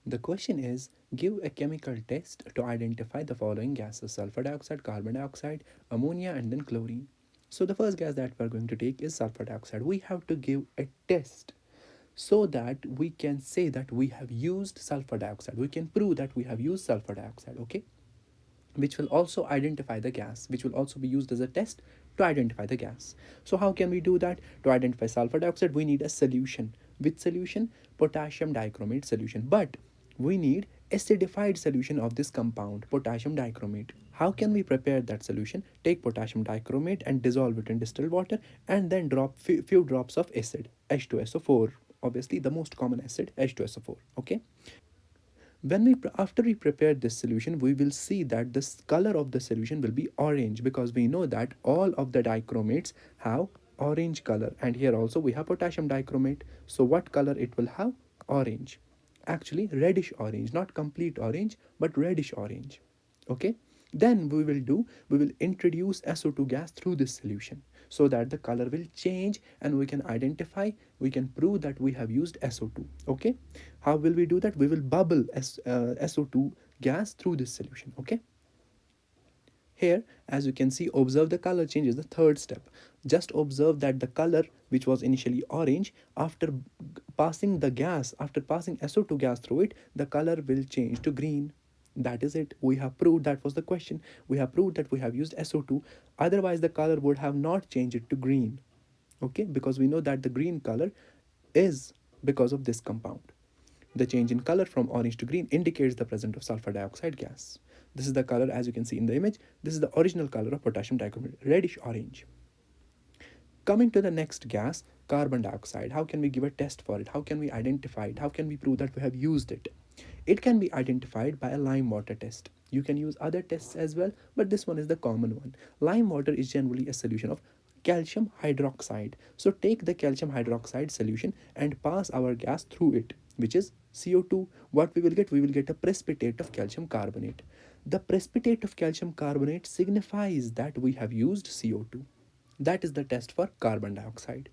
The question is, give a chemical test to identify the following gases: sulfur dioxide, carbon dioxide, ammonia, and then chlorine. So the first gas that we're going to take is sulfur dioxide. We have to give a test so that we can say that we have used sulfur dioxide. We can prove that we have used sulfur dioxide, okay? Which will also identify the gas, which will also be used as a test to identify the gas. So how can we do that? To identify sulfur dioxide, we need a solution. Which solution? Potassium dichromate solution. But we need acidified solution of this compound, potassium dichromate. How can we prepare that solution? Take potassium dichromate and dissolve it in distilled water, and then drop few drops of acid, H2SO4. Obviously the most common acid, H2SO4. Okay, when we after we prepare this solution, we will see that the color of the solution will be orange, because we know that all of the dichromates have orange color, and here also we have potassium dichromate. So what color it will have? Orange. Actually reddish orange, not complete orange, but reddish orange. Okay, then we will introduce SO2 gas through this solution, so that the color will change and we can prove that we have used SO2. Okay, how will we do that? We will bubble SO2 gas through this solution. Okay, here, as you can see, observe the color change is the third step. Just observe that the color which was initially orange, after passing the gas, after passing SO2 gas through it, the color will change to green. That is it. We have proved, that was the question. We have proved that we have used SO2. Otherwise, the color would have not changed it to green. Okay, because we know that the green color is because of this compound. The change in color from orange to green indicates the presence of sulfur dioxide gas. This is the color as you can see in the image. This is the original color of potassium dichromate, reddish orange. Coming to the next gas, carbon dioxide. How can we give a test for it? How can we identify it? How can we prove that we have used it? It can be identified by a lime water test. You can use other tests as well, but this one is the common one. Lime water is generally a solution of calcium hydroxide. So take the calcium hydroxide solution and pass our gas through it, which is CO2. What we will get? We will get a precipitate of calcium carbonate. The precipitate of calcium carbonate signifies that we have used CO2. That is the test for carbon dioxide.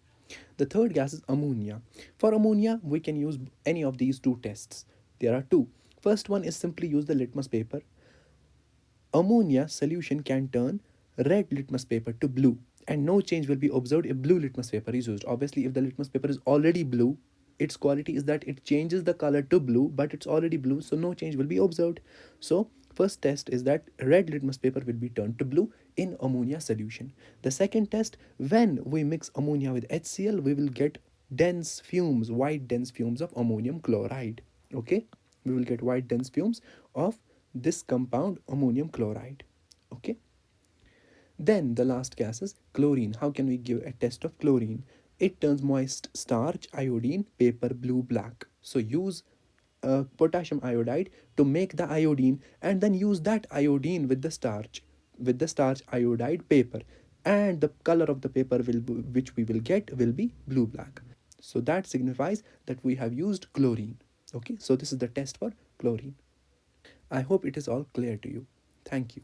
The third gas is ammonia. For ammonia, we can use any of these two tests. There are two. First one is simply use the litmus paper. Ammonia solution can turn red litmus paper to blue, and no change will be observed if blue litmus paper is used. Obviously, if the litmus paper is already blue, its quality is that it changes the color to blue, but it's already blue, so no change will be observed. So first test is that red litmus paper will be turned to blue in ammonia solution. The second test, when we mix ammonia with HCl, we will get dense fumes, white dense fumes of ammonium chloride. Okay, we will get white dense fumes of this compound ammonium chloride. Okay, then the last gas is chlorine. How can we give a test of chlorine? It turns moist starch, iodine, paper blue black. So use potassium iodide to make the iodine, and then use that iodine with the starch iodide paper, and the color of the paper which we will get will be blue black. So that signifies that we have used chlorine. Okay, so this is the test for chlorine. I hope it is all clear to you. Thank you.